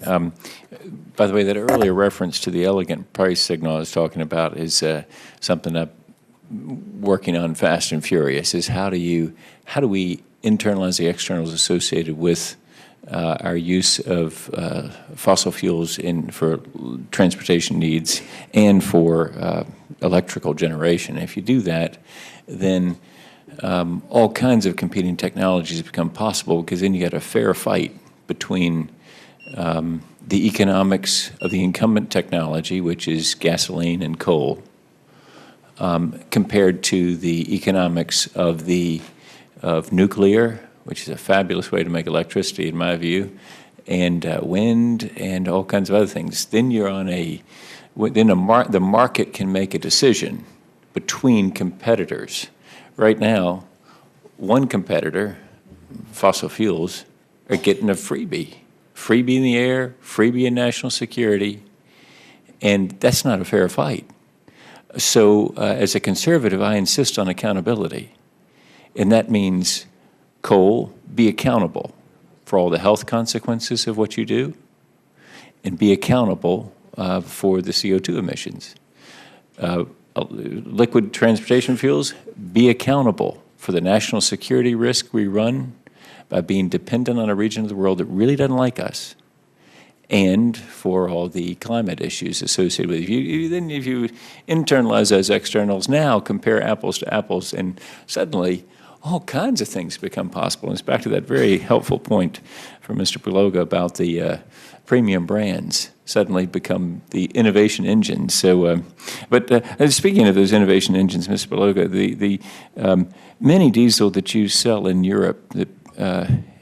By the way, that earlier reference to the elegant price signal I was talking about is something I'm working on fast and furious, is how do we internalize the externals associated with our use of fossil fuels for transportation needs and for electrical generation. If you do that, then all kinds of competing technologies become possible, because then you get a fair fight between the economics of the incumbent technology, which is gasoline and coal, compared to the economics of nuclear, which is a fabulous way to make electricity, in my view, and wind and all kinds of other things. Then you're on the market can make a decision between competitors. Right now, one competitor, fossil fuels, are getting a freebie in the air, freebie in national security, and that's not a fair fight. So as a conservative, I insist on accountability, and that means coal, be accountable for all the health consequences of what you do, and be accountable for the CO2 emissions. Liquid transportation fuels, be accountable for the national security risk we run by being dependent on a region of the world that really doesn't like us, and for all the climate issues associated with it. Then if you internalize those externals now, compare apples to apples, and suddenly all kinds of things become possible. And it's back to that very helpful point from Mr. Beloga about the premium brands suddenly become the innovation engines. So, speaking of those innovation engines, Mr. Beloga, the mini diesel that you sell in Europe, that,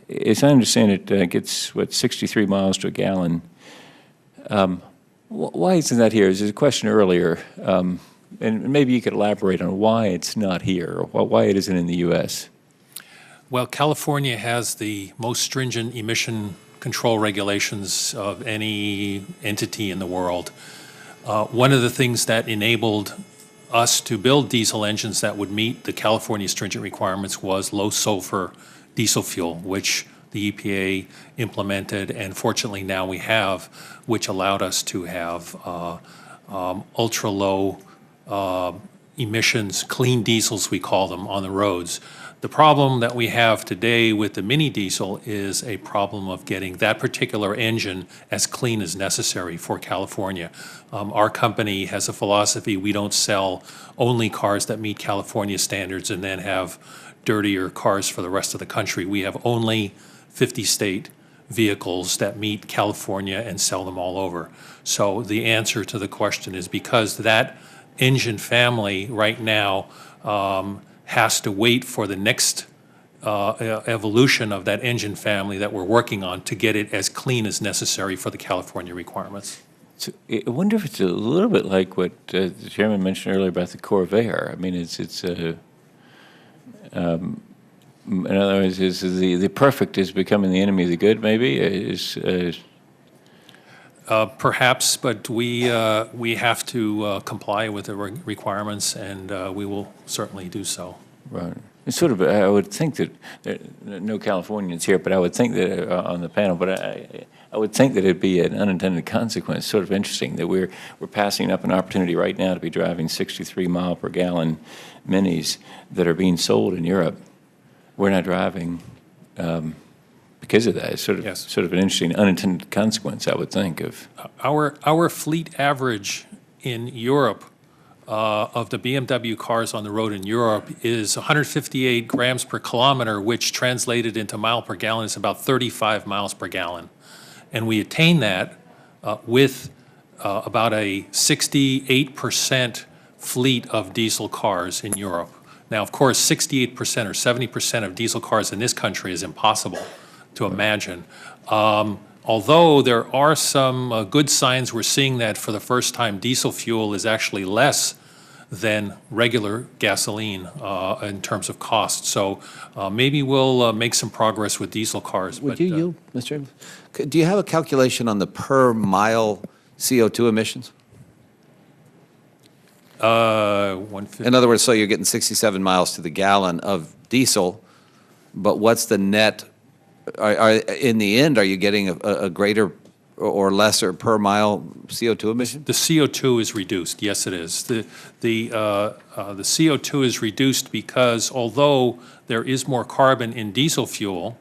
as I understand it, gets, 63 miles to a gallon. Why isn't that here? There's a question earlier, and maybe you could elaborate on why it's not here, or why it isn't in the U.S. Well, California has the most stringent emission control regulations of any entity in the world. One of the things that enabled us to build diesel engines that would meet the California stringent requirements was low sulfur diesel fuel, which the EPA implemented, and fortunately now we have, which allowed us to have ultra low emissions, clean diesels we call them, on the roads. The problem that we have today with the mini diesel is a problem of getting that particular engine as clean as necessary for California. Our company has a philosophy: we don't sell only cars that meet California standards and then have dirtier cars for the rest of the country. We have only 50-state vehicles that meet California and sell them all over. So the answer to the question is because that engine family right now has to wait for the next evolution of that engine family that we're working on to get it as clean as necessary for the California requirements. So I wonder if it's a little bit like what the chairman mentioned earlier about the Corvair. I mean, in other words, is the perfect is becoming the enemy of the good, maybe? Perhaps, but we have to comply with the requirements, and we will certainly do so. Right. It's sort of, I would think that, no Californians here, but I would think that on the panel, but I would think that it'd be an unintended consequence. Sort of interesting that we're passing up an opportunity right now to be driving 63 mile per gallon minis that are being sold in Europe. We're not driving because of that. It's sort of Yes. sort of an interesting unintended consequence, I would think, of. Our fleet average in Europe of the BMW cars on the road in Europe is 158 grams per kilometer, which translated into mile per gallon is about 35 miles per gallon. And we attain that with about a 68% fleet of diesel cars in Europe. Now, of course, 68% or 70% of diesel cars in this country is impossible to imagine. Although there are some good signs, we're seeing that for the first time diesel fuel is actually less than regular gasoline in terms of cost. So maybe we'll make some progress with diesel cars. Would you yield, Mr. Inglis? Do you have a calculation on the per mile CO2 emissions? 150. In other words, so you're getting 67 miles to the gallon of diesel, but what's the net? In the end, are you getting a greater or lesser per mile CO2 emission? The CO2 is reduced, yes, it is. The CO2 is reduced because although there is more carbon in diesel fuel,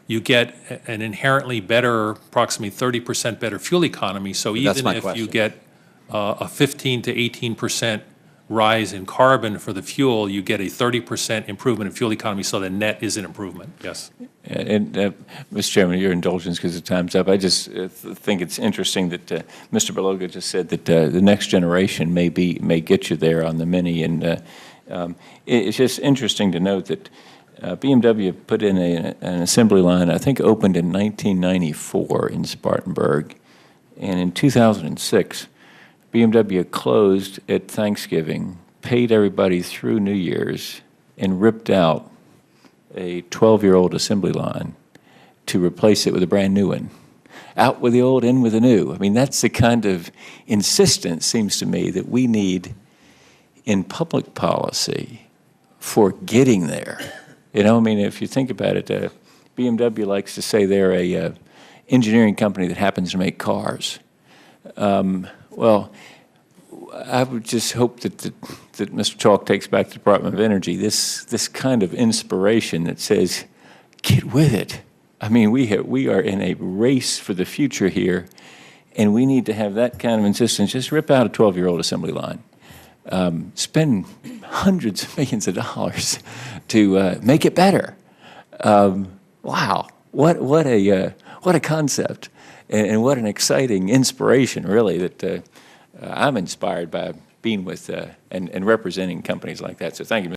you get an inherently better, approximately 30% better fuel economy. So That's even my if you question. get a 15 to 18% rise in carbon for the fuel, you get a 30% improvement in fuel economy, so the net is an improvement, yes. And, Mr. Chairman, your indulgence because the time's up. I just think it's interesting that Mr. Beloga just said that the next generation may get you there on the Mini, and it's just interesting to note that BMW put in an assembly line, I think opened in 1994 in Spartanburg, and in 2006, BMW closed at Thanksgiving, paid everybody through New Year's, and ripped out a 12-year-old assembly line to replace it with a brand new one. Out with the old, in with the new. I mean, that's the kind of insistence, seems to me, that we need in public policy for getting there. You know, I mean, if you think about it, BMW likes to say they're a engineering company that happens to make cars. Well, I would just hope that Mr. Chalk takes back to the Department of Energy this kind of inspiration that says, get with it. I mean, we are in a race for the future here, and we need to have that kind of insistence. Just rip out a 12-year-old assembly line. Spend hundreds of millions of dollars to make it better. Wow, what a concept, and what an exciting inspiration, really, that I'm inspired by being with and representing companies like that. So thank you, Mr.